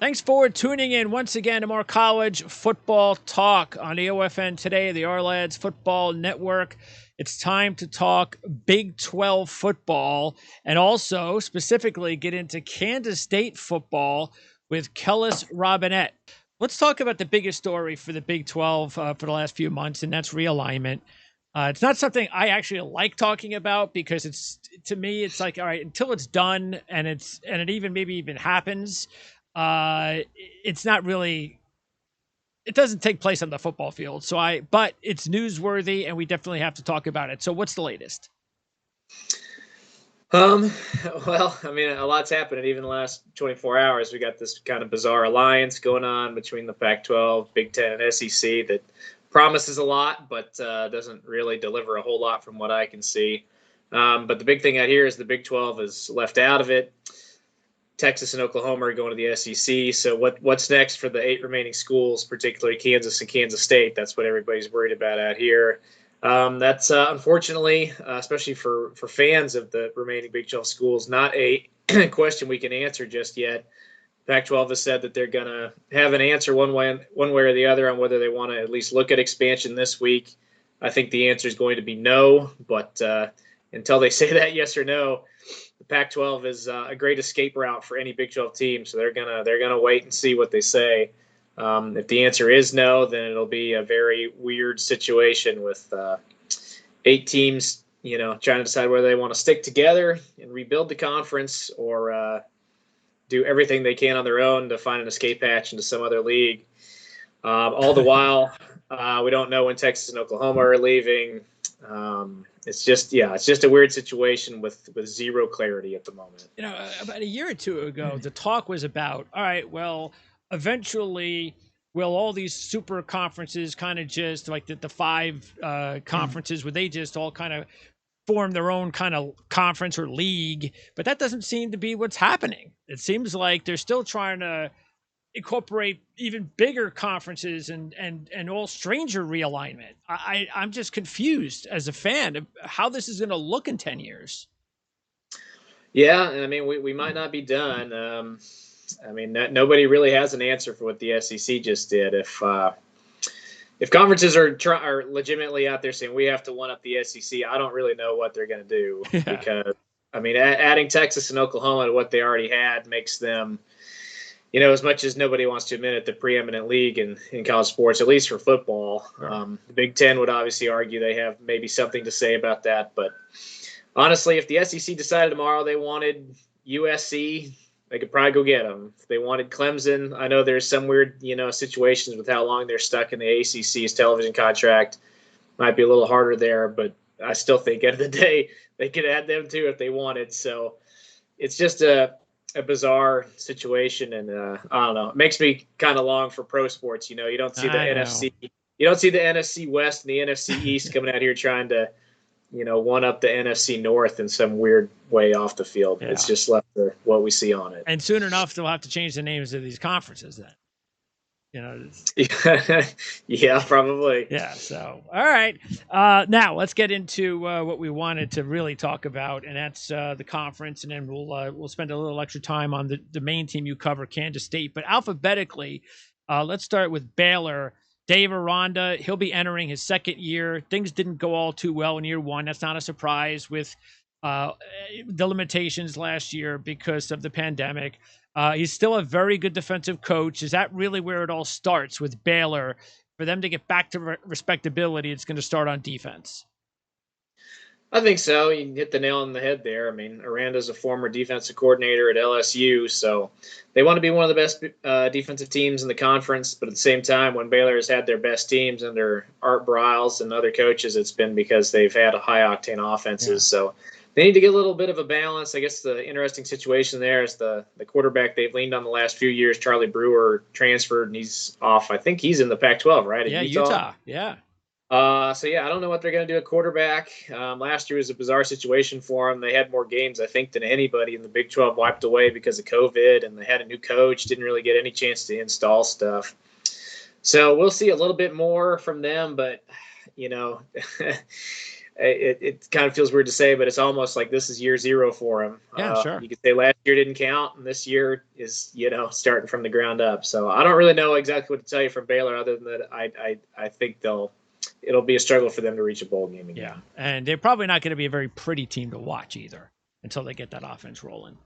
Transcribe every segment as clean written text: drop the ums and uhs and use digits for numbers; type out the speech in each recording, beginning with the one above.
Thanks for tuning in once again to more college football talk on the OFN Today, the Our-Lads Football Network. It's time to talk Big 12 football and also specifically get into Kansas State football with Kellis Robinett. Let's talk about the biggest story for the Big 12 for the last few months, and that's realignment. It's not something I actually like talking about because to me, it's like, all right, until it's done and it even happens, it's not really, it doesn't take place on the football field. But it's newsworthy and we definitely have to talk about it. So what's the latest? Well, I mean, a lot's happened even the last 24 hours. We got this kind of bizarre alliance going on between the Pac-12, Big Ten, and SEC that promises a lot, but doesn't really deliver a whole lot from what I can see. But the big thing out here is the Big 12 is left out of it. Texas and Oklahoma are going to the SEC. So what's next for the 8 remaining schools, particularly Kansas and Kansas State? That's what everybody's worried about out here. That's unfortunately, especially for fans of the remaining Big 12 schools, not a question we can answer just yet. Pac-12 has said that they're going to have an answer one way or the other on whether they want to at least look at expansion this week. I think the answer is going to be no, but until they say that yes or no, the Pac-12 is a great escape route for any Big 12 team. So they're gonna wait and see what they say. If the answer is no, then it'll be a very weird situation with 8 teams, trying to decide whether they want to stick together and rebuild the conference or do everything they can on their own to find an escape hatch into some other league. All the while, we don't know when Texas and Oklahoma are leaving. It's just a weird situation with zero clarity at the moment. About a year or two ago, the talk was about, all right, well, eventually will all these super conferences kind of just like the 5 conferences where they just all kind of form their own kind of conference or league, but that doesn't seem to be what's happening. It seems like they're still trying to incorporate even bigger conferences and all stranger realignment. I'm just confused as a fan of how this is going to look in 10 years. Yeah, I mean, we might not be done. Nobody really has an answer for what the SEC just did. If conferences are legitimately out there saying we have to one up the SEC, I don't really know what they're going to do because, adding Texas and Oklahoma to what they already had makes them, as much as nobody wants to admit it, the preeminent league in college sports, at least for football. The Big Ten would obviously argue they have maybe something to say about that. But honestly, if the SEC decided tomorrow they wanted USC, they could probably go get them. If they wanted Clemson, I know there's some weird, situations with how long they're stuck in the ACC's television contract. Might be a little harder there, but I still think at the end of the day they could add them too if they wanted. So it's just a bizarre situation, and I don't know. It makes me kind of long for pro sports. You don't see the NFC. You don't see the NFC West and the NFC East coming out here trying to, one up the NFC North in some weird way off the field. Yeah. It's just left for what we see on it. And soon enough, they'll have to change the names of these conferences then. Yeah, probably. Yeah. So, all right. Now let's get into what we wanted to really talk about, and that's the conference, and then we'll spend a little extra time on the main team you cover, Kansas State. But alphabetically, let's start with Baylor. Dave Aranda, he'll be entering his 2nd year. Things didn't go all too well in year 1. That's not a surprise with the limitations last year because of the pandemic. He's still a very good defensive coach. Is that really where it all starts with Baylor? For them to get back to respectability, it's going to start on defense. I think so. You hit the nail on the head there. Aranda's a former defensive coordinator at LSU, so they want to be one of the best defensive teams in the conference. But at the same time, when Baylor has had their best teams under Art Briles and other coaches, it's been because they've had high-octane offenses. Yeah. So they need to get a little bit of a balance. I guess the interesting situation there is the quarterback they've leaned on the last few years, Charlie Brewer, transferred, and he's off. I think he's in the Pac-12, right? Yeah, Utah. Yeah. I don't know what they're going to do at quarterback. Last year was a bizarre situation for them. They had more games, I think, than anybody in the Big 12 wiped away because of COVID, and they had a new coach, didn't really get any chance to install stuff. So we'll see a little bit more from them, but, it kind of feels weird to say, but it's almost like this is year zero for him. Yeah, sure. You could say last year didn't count, and this year is, starting from the ground up. So I don't really know exactly what to tell you from Baylor, other than that I think it'll be a struggle for them to reach a bowl game again. Yeah, and they're probably not going to be a very pretty team to watch either until they get that offense rolling.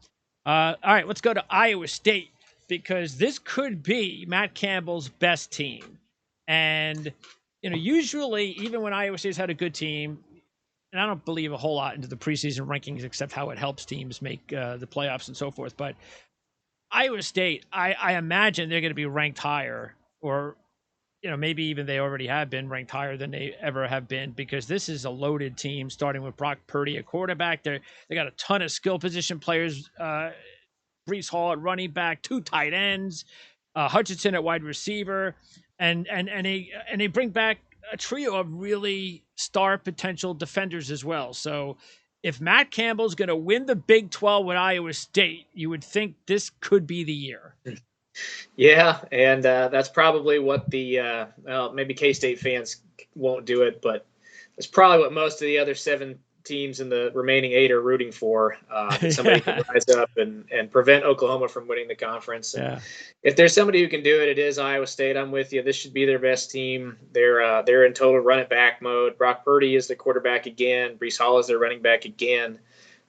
All right, let's go to Iowa State, because this could be Matt Campbell's best team. And, usually, even when Iowa State's had a good team, and I don't believe a whole lot into the preseason rankings except how it helps teams make the playoffs and so forth, but Iowa State, I imagine they're going to be ranked higher, or maybe even they already have been ranked higher than they ever have been, because this is a loaded team, starting with Brock Purdy at quarterback. They got a ton of skill position players. Breece Hall at running back, 2 tight ends, Hutchinson at wide receiver, and they bring back a trio of really star potential defenders as well. So if Matt Campbell's going to win the Big 12 with Iowa State, you would think this could be the year. Yeah, and that's probably what maybe K-State fans won't do it, but it's probably what most of the other 7 teams in the remaining 8 are rooting for. Somebody can rise up and prevent Oklahoma from winning the conference. And if there's somebody who can do it, it is Iowa State. I'm with you. This should be their best team. They're in total run it back mode. Brock Purdy is the quarterback again. Breece Hall is their running back again.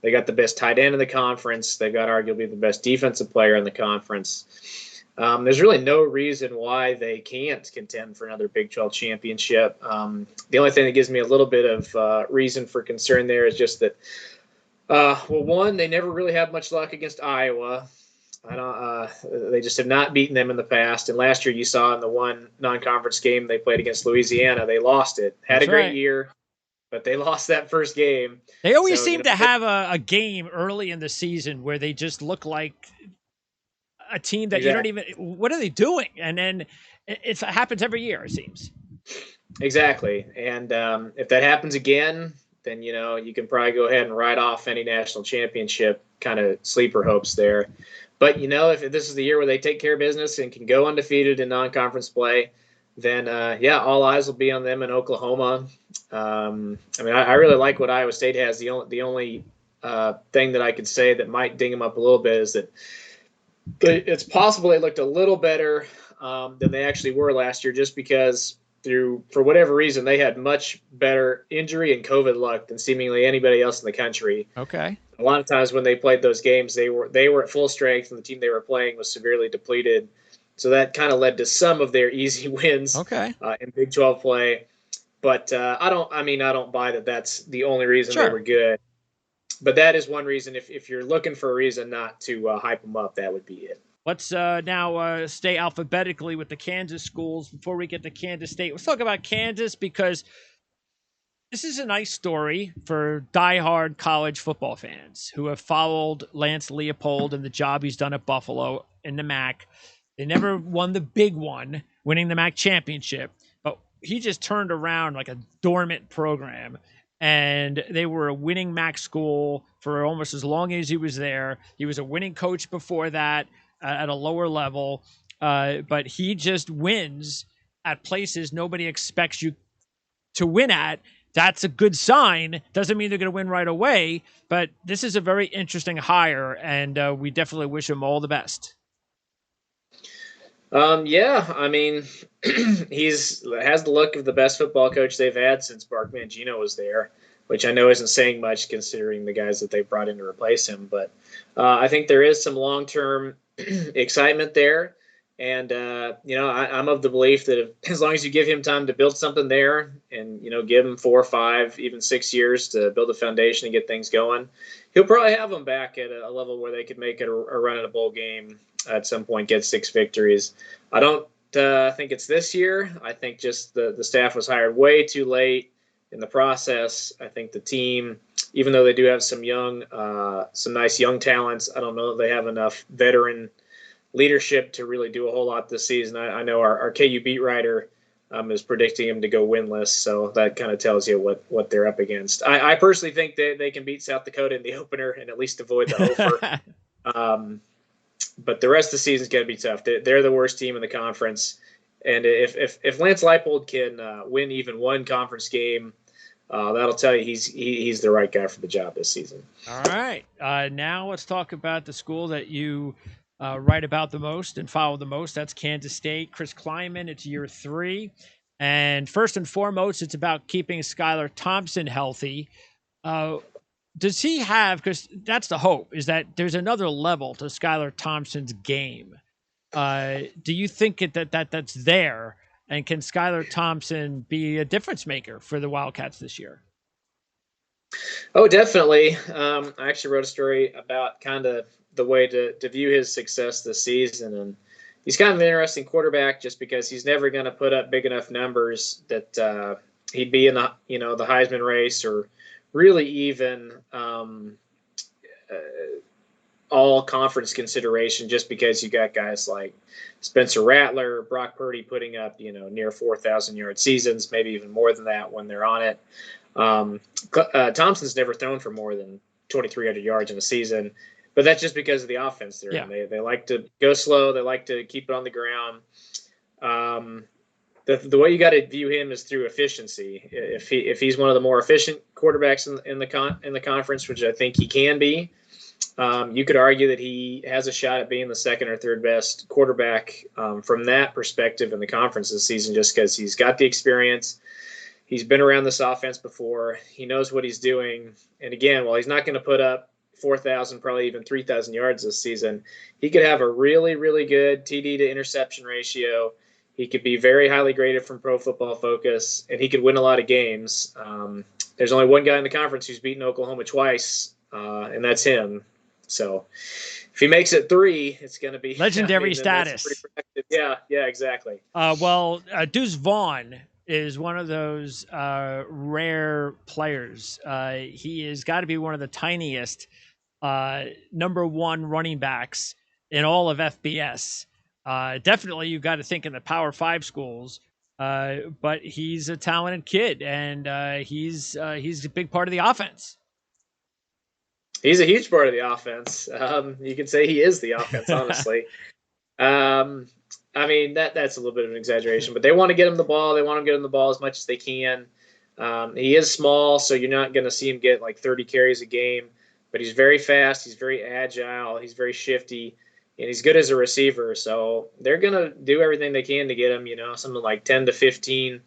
They got the best tight end in the conference. They've got arguably the best defensive player in the conference. There's really no reason why they can't contend for another Big 12 championship. The only thing that gives me a little bit of reason for concern there is just that, one, they never really have much luck against Iowa. They just have not beaten them in the past. And last year you saw in the one non-conference game they played against Louisiana, they lost it. Had a great year, but they lost that first game. They always seem to have a game early in the season where they just look like a team that you don't even, what are they doing? And then it happens every year, it seems. Exactly. And if that happens again, then, you can probably go ahead and write off any national championship kind of sleeper hopes there. But, if this is the year where they take care of business and can go undefeated in non-conference play, then, all eyes will be on them in Oklahoma. I really like what Iowa State has. The only thing that I could say that might ding them up a little bit is that it's possible they looked a little better than they actually were last year, just because for whatever reason, they had much better injury and COVID luck than seemingly anybody else in the country. Okay. A lot of times when they played those games, they were at full strength, and the team they were playing was severely depleted. So that kind of led to some of their easy wins in Big 12 play. But I don't buy that that's the only reason they were good. But that is one reason. If you're looking for a reason not to hype them up, that would be it. Let's now stay alphabetically with the Kansas schools before we get to Kansas State. Let's talk about Kansas, because this is a nice story for diehard college football fans who have followed Lance Leopold and the job he's done at Buffalo in the MAC. They never won the big one, winning the MAC championship, but he just turned around like a dormant program. And they were a winning MAC school for almost as long as he was there. He was a winning coach before that at a lower level. But he just wins at places nobody expects you to win at. That's a good sign. Doesn't mean they're going to win right away. But this is a very interesting hire, and we definitely wish him all the best. He has the look of the best football coach they've had since Mark Mangino was there, which I know isn't saying much considering the guys that they brought in to replace him. But I think there is some long-term excitement there. And, I'm of the belief that as long as you give him time to build something there and, give him 4 or 5, even 6 years to build a foundation and get things going, he'll probably have them back at a level where they could make it a run at a bowl game at some point, get 6 victories. I don't think it's this year. I think just the staff was hired way too late in the process. I think the team, even though they do have some nice young talents, I don't know that they have enough veteran leadership to really do a whole lot this season. I know our KU beat writer is predicting him to go winless, so that kind of tells you what they're up against. I personally think that they can beat South Dakota in the opener and at least avoid the Hofer. But the rest of the season is going to be tough. They're the worst team in the conference, and if Lance Leipold can win even one conference game that'll tell you he's the right guy for the job this season. All right. Now let's talk about the school that you write about the most and follow the most. That's Kansas State. Chris Klieman, it's year 3. And first and foremost, it's about keeping Skyler Thompson healthy. Does he have, because that's the hope, is that there's another level to Skyler Thompson's game. Do you think that's there? And can Skyler Thompson be a difference maker for the Wildcats this year? Oh, definitely. I actually wrote a story about kind of the way to view his success this season. And he's kind of an interesting quarterback just because he's never going to put up big enough numbers that he'd be in the Heisman race or really even all conference consideration, just because you got guys like Spencer Rattler, Brock Purdy putting up, near 4,000 yard seasons, maybe even more than that when they're on it. Thompson's never thrown for more than 2,300 yards in a season, but that's just because of the offense they're in. They like to go slow. They like to keep it on the ground. The way you got to view him is through efficiency. If he's one of the more efficient quarterbacks in the conference, which I think he can be, you could argue that he has a shot at being the second or third best quarterback from that perspective in the conference this season, just because he's got the experience. He's been around this offense before. He knows what he's doing. And again, while he's not going to put up 4,000, probably even 3,000 yards this season, he could have a really, really good TD to interception ratio. He could be very highly graded from Pro Football Focus, and he could win a lot of games. There's only one guy in the conference who's beaten Oklahoma twice, and that's him. So if he makes it 3, it's going to be legendary status. Yeah, exactly. Deuce Vaughn is one of those rare players. He has got to be one of the tiniest number 1 running backs in all of FBS. Definitely, you've got to think in the Power 5 schools. But he's a talented kid, and he's a big part of the offense. He's a huge part of the offense. You could say he is the offense, honestly. I mean, that's a little bit of an exaggeration, but they want to get him the ball. They want him to get him the ball as much as they can. He is small, so you're not going to see him get like 30 carries a game, but he's very fast. He's very agile. He's very shifty, and he's good as a receiver. So they're going to do everything they can to get him, something like 10 to 15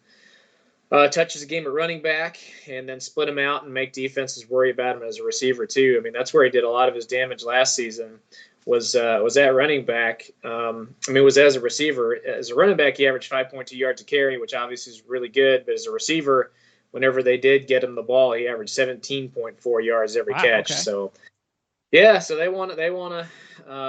touches a game at running back, and then split him out and make defenses worry about him as a receiver too. I mean, that's where he did a lot of his damage last season. Was at running back. Was as a receiver. As a running back, he averaged 5.2 yards a carry, which obviously is really good. But as a receiver, whenever they did get him the ball, he averaged 17.4 yards every catch. Okay. So they want to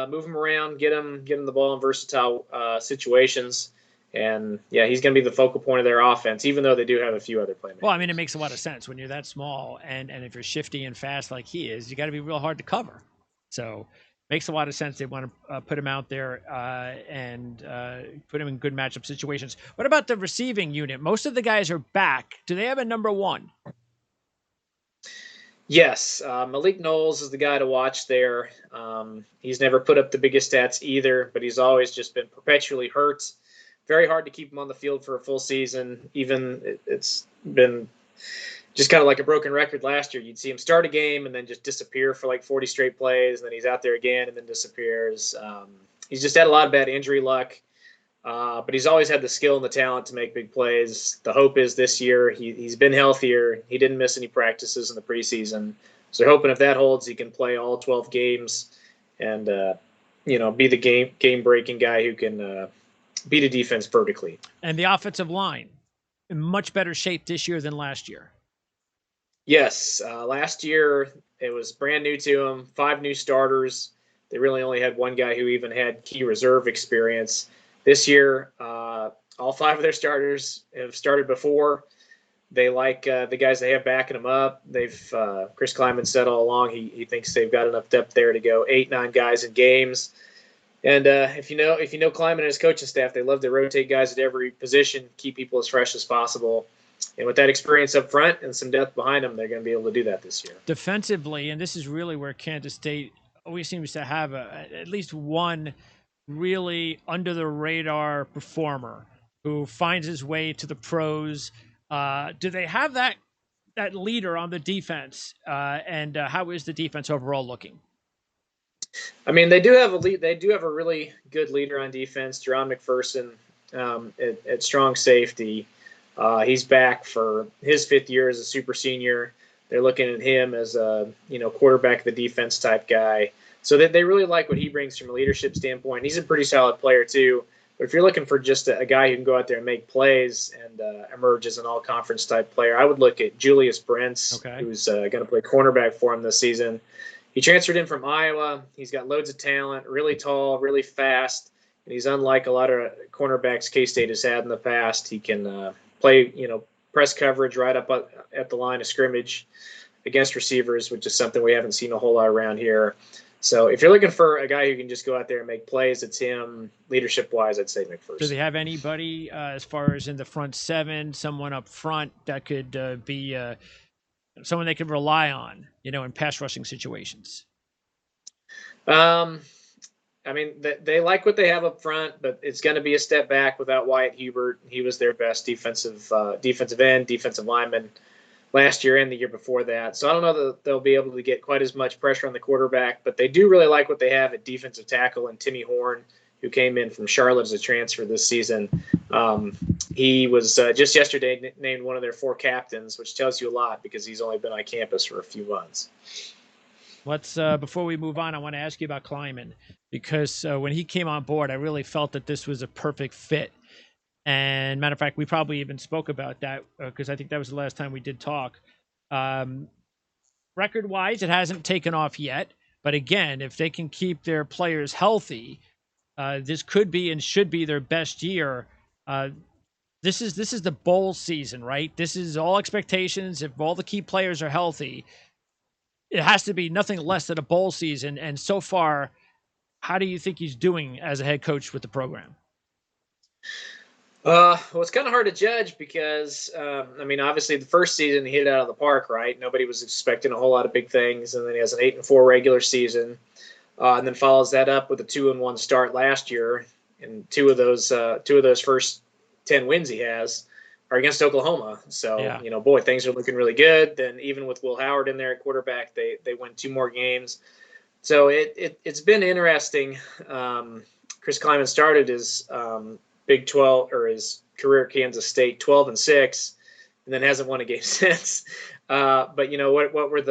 move him around, get him the ball in versatile situations. And, he's going to be the focal point of their offense, even though they do have a few other playmakers. Well, I mean, it makes a lot of sense when you're that small, and if you're shifty and fast like he is, you got to be real hard to cover. So makes a lot of sense. They want to put him out there and put him in good matchup situations. What about the receiving unit? Most of the guys are back. Do they have a number 1? Yes. Malik Knowles is the guy to watch there. He's never put up the biggest stats either, but he's always just been perpetually hurt. Very hard to keep him on the field for a full season. Even it's been just kind of like a broken record last year. You'd see him start a game and then just disappear for like 40 straight plays, and then he's out there again and then disappears. He's just had a lot of bad injury luck, but he's always had the skill and the talent to make big plays. The hope is this year he's been healthier. He didn't miss any practices in the preseason. So they're hoping if that holds, he can play all 12 games and, be the game-breaking guy who can beat a defense vertically. And the offensive line, in much better shape this year than last year. Yes. Last year, it was brand new to them, 5 new starters. They really only had one guy who even had key reserve experience. This year, all 5 of their starters have started before. They like the guys they have backing them up. Chris Klieman said all along he thinks they've got enough depth there to go 8-9 guys in games. And if you know Klieman and his coaching staff, they love to rotate guys at every position, keep people as fresh as possible. And with that experience up front and some depth behind them, they're going to be able to do that this year. Defensively, and this is really where Kansas State always seems to have at least one really under-the-radar performer who finds his way to the pros. Do they have that that leader on the defense, and how is the defense overall looking? I mean, they do have a really good leader on defense, Jerron McPherson, at strong safety. He's back for his 5th year as a super senior. They're looking at him as a quarterback of the defense type guy. So they really like what he brings from a leadership standpoint. He's a pretty solid player too. But if you're looking for just a guy who can go out there and make plays and emerge as an all-conference type player, I would look at Julius Prince, who's going to play cornerback for him this season. He transferred in from Iowa. He's got loads of talent, really tall, really fast, and he's unlike a lot of cornerbacks K-State has had in the past. He can play, press coverage right up at the line of scrimmage against receivers, which is something we haven't seen a whole lot around here. So if you're looking for a guy who can just go out there and make plays, it's him. Leadership-wise, I'd say McPherson. Do they have anybody as far as in the front 7, someone up front that could be someone they could rely on, in pass rushing situations? I mean, they like what they have up front, but it's going to be a step back without Wyatt Hubert. He was their best defensive end, defensive lineman last year and the year before that. So I don't know that they'll be able to get quite as much pressure on the quarterback, but they do really like what they have at defensive tackle and Timmy Horn, who came in from Charlotte as a transfer this season. He was just yesterday named one of their 4 captains, which tells you a lot because he's only been on campus for a few months. Let's before we move on, I want to ask you about Kleiman, because when he came on board, I really felt that this was a perfect fit. And matter of fact, we probably even spoke about that because I think that was the last time we did talk. Record-wise, it hasn't taken off yet. But again, if they can keep their players healthy, this could be and should be their best year. This is the bowl season, right? This is all expectations. If all the key players are healthy, it has to be nothing less than a bowl season. And so far, how do you think he's doing as a head coach with the program? Well, it's kind of hard to judge because, obviously the first season he hit it out of the park, right? Nobody was expecting a whole lot of big things, and then he has an 8-4 regular season, and then follows that up with a 2-1 start last year, and two of those first 10 wins he has are against Oklahoma. So, yeah. Things are looking really good. Then even with Will Howard in there at quarterback, they win 2 more games. So it's been interesting. Chris Kleiman started his Big 12 or his career at Kansas State 12-6, and then hasn't won a game since. But what were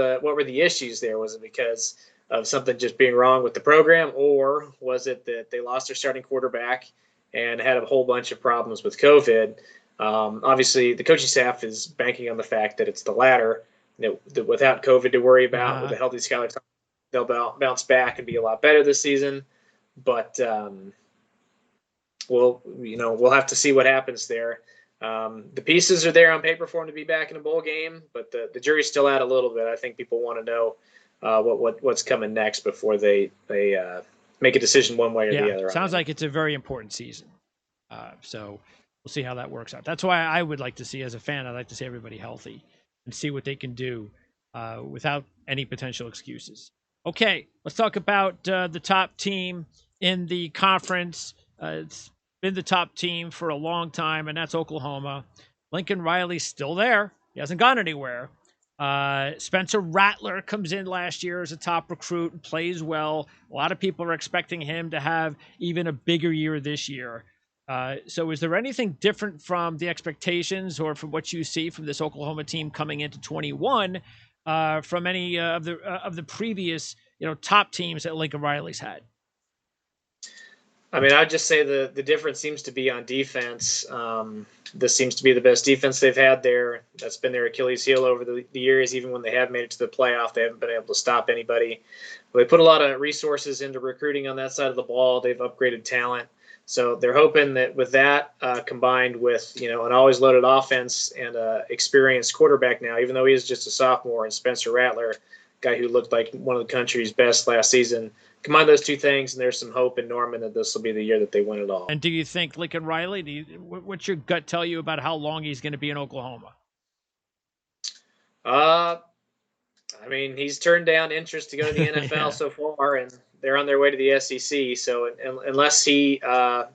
the issues there? Was it because of something just being wrong with the program, or was it that they lost their starting quarterback and had a whole bunch of problems with COVID? Obviously, the coaching staff is banking on the fact that it's the latter. That without COVID to worry about, with a healthy Skyler, they'll bounce back and be a lot better this season. But we'll have to see what happens there. The pieces are there on paper for him to be back in a bowl game, but the jury's still out a little bit. I think people want to know what's coming next before they make a decision one way or the other. Sounds like it's a very important season. So we'll see how that works out. That's why I would like to see, as a fan, I'd like to see everybody healthy and see what they can do without any potential excuses. Okay, let's talk about the top team in the conference. It's been the top team for a long time, and that's Oklahoma. Lincoln Riley's still there. He hasn't gone anywhere. Spencer Rattler comes in last year as a top recruit and plays well. A lot of people are expecting him to have even a bigger year this year. So is there anything different from the expectations or from what you see from this Oklahoma team coming into 21 from any of the previous top teams that Lincoln Riley's had? I'd just say the difference seems to be on defense. This seems to be the best defense they've had there. That's been their Achilles heel over the years. Even when they have made it to the playoff, they haven't been able to stop anybody. But they put a lot of resources into recruiting on that side of the ball. They've upgraded talent. So they're hoping that with that combined with, an always loaded offense and an experienced quarterback now, even though he is just a sophomore, and Spencer Rattler, guy who looked like one of the country's best last season, combine those two things, and there's some hope in Norman that this will be the year that they win it all. And do you think Lincoln Riley, what's your gut tell you about how long he's going to be in Oklahoma? He's turned down interest to go to the NFL so far, and they're on their way to the SEC. So unless he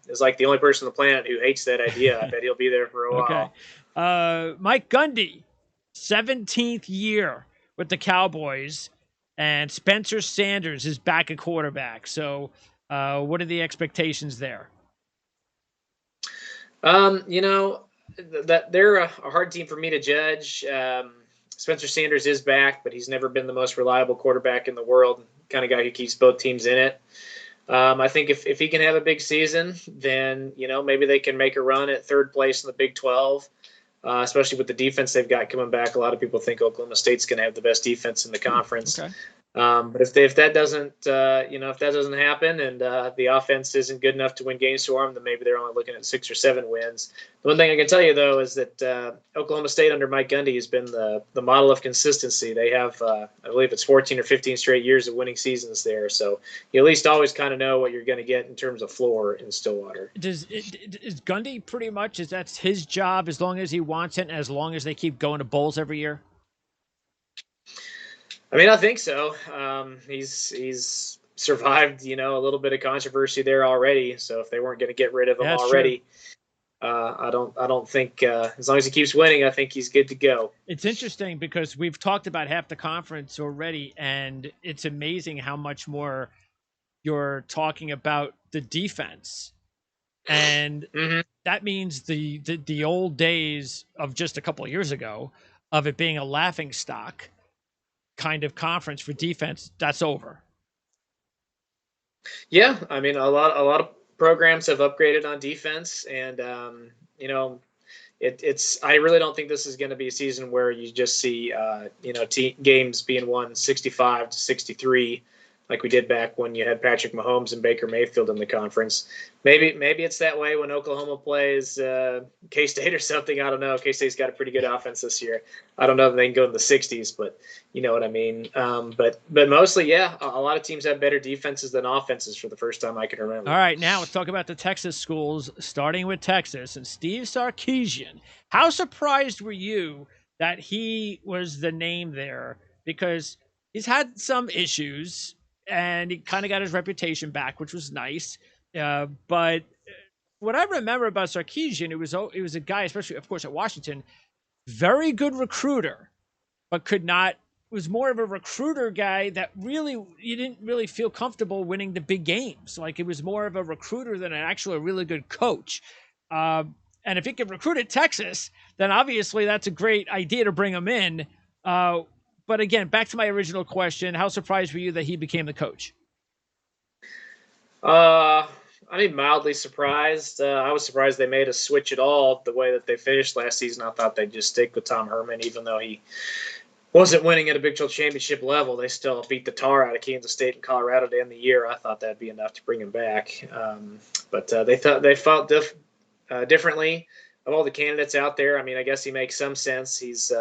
is like the only person on the planet who hates that idea, I bet he'll be there for a while. Okay. Mike Gundy 17th year with the Cowboys, and Spencer Sanders is back at quarterback. So, what are the expectations there? That they're a hard team for me to judge. Spencer Sanders is back, but he's never been the most reliable quarterback in the world, kind of guy who keeps both teams in it. I think if he can have a big season, then, maybe they can make a run at third place in the Big 12, especially with the defense they've got coming back. A lot of people think Oklahoma State's going to have the best defense in the conference. Okay. But if that doesn't, if that doesn't happen and the offense isn't good enough to win games for them, then maybe they're only looking at 6 or 7 wins. The one thing I can tell you, though, is that Oklahoma State under Mike Gundy has been the model of consistency. They have, I believe it's 14 or 15 straight years of winning seasons there. So you at least always kind of know what you're going to get in terms of floor in Stillwater. Is Gundy pretty much, is that's his job as long as he wants it and as long as they keep going to bowls every year? I mean, I think so. He's survived, a little bit of controversy there already. So if they weren't going to get rid of him already, I don't think as long as he keeps winning, I think he's good to go. It's interesting because we've talked about half the conference already, and it's amazing how much more you're talking about the defense. And that means the old days of just a couple of years ago of it being a laughing stock kind of conference for defense, that's over. Yeah, I mean, a lot of programs have upgraded on defense, and it's. I really don't think this is going to be a season where you just see games being won 65-63. Like we did back when you had Patrick Mahomes and Baker Mayfield in the conference. Maybe it's that way when Oklahoma plays K-State or something. I don't know. K-State's got a pretty good offense this year. I don't know if they can go in the 60s, but you know what I mean. But mostly, yeah, a lot of teams have better defenses than offenses for the first time I can remember. All right, now let's talk about the Texas schools, starting with Texas and Steve Sarkisian. How surprised were you that he was the name there? Because he's had some issues, and he kind of got his reputation back, which was nice. But what I remember about Sarkisian, it was a guy, especially, of course, at Washington, very good recruiter, but was more of a recruiter guy that really, you didn't really feel comfortable winning the big games. Like, it was more of a recruiter than a really good coach. And if he could recruit at Texas, then obviously that's a great idea to bring him in. But again, back to my original question, how surprised were you that he became the coach? I mean, mildly surprised. I was surprised they made a switch at all the way that they finished last season. I thought they'd just stick with Tom Herman, even though he wasn't winning at a Big 12 championship level. They still beat the tar out of Kansas State and Colorado to end the year. I thought that'd be enough to bring him back. But they felt differently of all the candidates out there. I mean, I guess he makes some sense. He's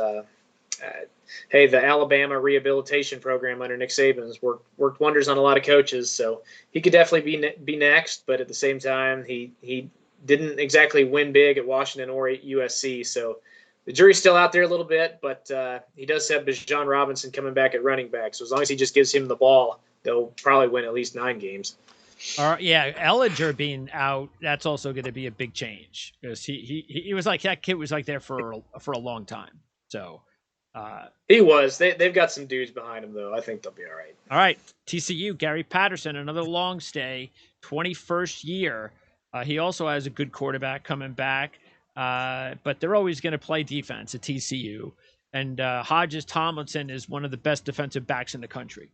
the Alabama rehabilitation program under Nick Saban's worked wonders on a lot of coaches, so he could definitely be next. But at the same time, he didn't exactly win big at Washington or at USC, so the jury's still out there a little bit. But he does have Bijan Robinson coming back at running back, so as long as he just gives him the ball, they'll probably win at least 9 games. All right, yeah, Ellinger being out, that's also going to be a big change, because he was like, that kid was like there for a long time. So. He was. They've got some dudes behind him, though. I think they'll be all right. All right. TCU, Gary Patterson, another long stay, 21st year. He also has a good quarterback coming back, but they're always going to play defense at TCU. And Hodges Tomlinson is one of the best defensive backs in the country.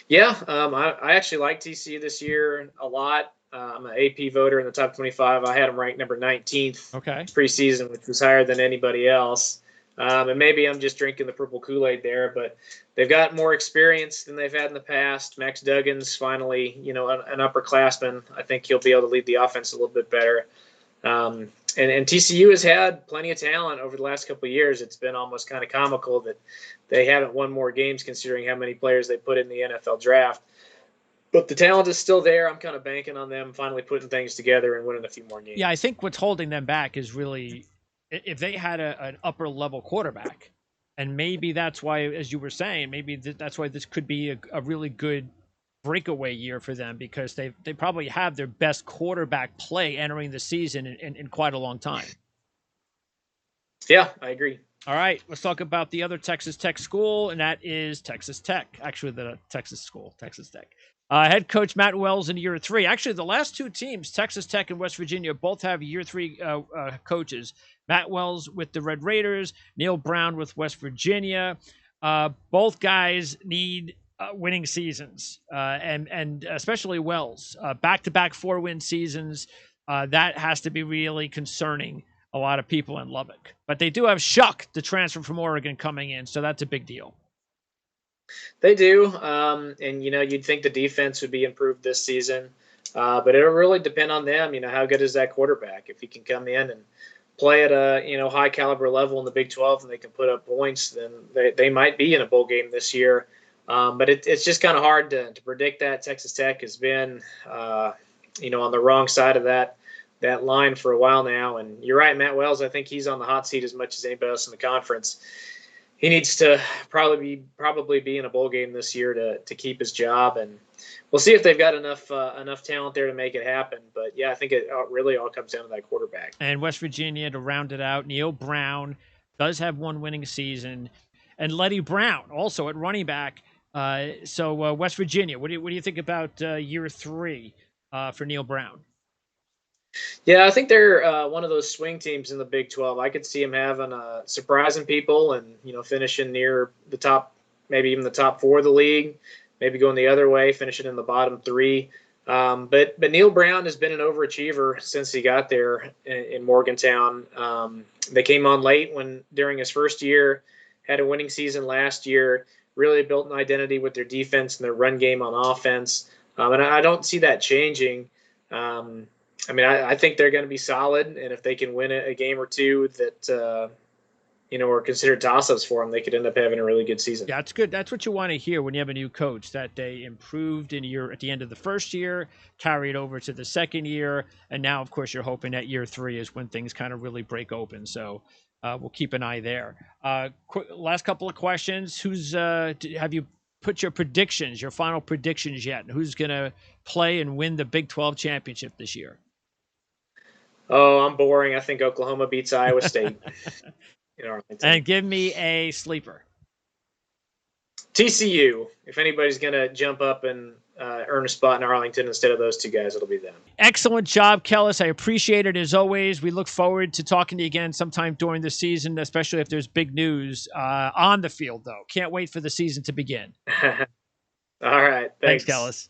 Yeah, I actually like TCU this year a lot. I'm an AP voter in the top 25. I had them ranked number 19th preseason, which was higher than anybody else. And maybe I'm just drinking the purple Kool-Aid there, but they've got more experience than they've had in the past. Max Duggan's finally, an upperclassman. I think he'll be able to lead the offense a little bit better. And TCU has had plenty of talent over the last couple of years. It's been almost kind of comical that they haven't won more games considering how many players they put in the NFL draft. But the talent is still there. I'm kind of banking on them finally putting things together and winning a few more games. Yeah, I think what's holding them back is really if they had an upper-level quarterback, and maybe that's why, as you were saying, maybe that's why this could be a really good breakaway year for them, because they probably have their best quarterback play entering the season in quite a long time. Yeah, I agree. All right, let's talk about the other Texas Tech school, and that is Texas Tech. Actually, the Texas school, Texas Tech. Head coach Matt Wells in year 3. Actually, the last 2 teams, Texas Tech and West Virginia, both have year 3 coaches. Matt Wells with the Red Raiders, Neil Brown with West Virginia. Both guys need winning seasons, and especially Wells. Back-to-back 4-win seasons. That has to be really concerning a lot of people in Lubbock. But they do have Shuck, the transfer from Oregon, coming in, so that's a big deal. They do, and you'd think the defense would be improved this season, but it'll really depend on them. How good is that quarterback? If he can come in and play at a high caliber level in the Big 12 and they can put up points, then they might be in a bowl game this year. But it's just kind of hard to predict that. Texas Tech has been on the wrong side of that line for a while now. And you're right, Matt Wells, I think he's on the hot seat as much as anybody else in the conference. He needs to probably be in a bowl game this year to keep his job, and we'll see if they've got enough talent there to make it happen. But yeah, I think it really all comes down to that quarterback. And West Virginia, to round it out, Neil Brown does have 1 winning season, and Letty Brown also at running back. So West Virginia, what do you think about year 3 for Neil Brown? Yeah, I think they're one of those swing teams in the Big 12. I could see them having surprising people and finishing near the top, maybe even the top 4 of the league. Maybe going the other way, finishing in the bottom 3. But Neil Brown has been an overachiever since he got there in Morgantown. They came on late during his first year, had a winning season last year. Really built an identity with their defense and their run game on offense, and I don't see that changing. I think they're going to be solid, and if they can win a game or 2 that are considered toss-ups for them, they could end up having a really good season. Yeah, that's good. That's what you want to hear when you have a new coach, that they improved at the end of the first year, carried over to the second year, and now, of course, you're hoping that year 3 is when things kind of really break open. So we'll keep an eye there. Last couple of questions. Have you put your final predictions yet? Who's going to play and win the Big 12 championship this year? Oh, I'm boring. I think Oklahoma beats Iowa State. And give me a sleeper. TCU. If anybody's going to jump up and earn a spot in Arlington instead of those 2 guys, it'll be them. Excellent job, Kellis. I appreciate it as always. We look forward to talking to you again sometime during the season, especially if there's big news on the field, though. Can't wait for the season to begin. All right. Thanks, Kellis.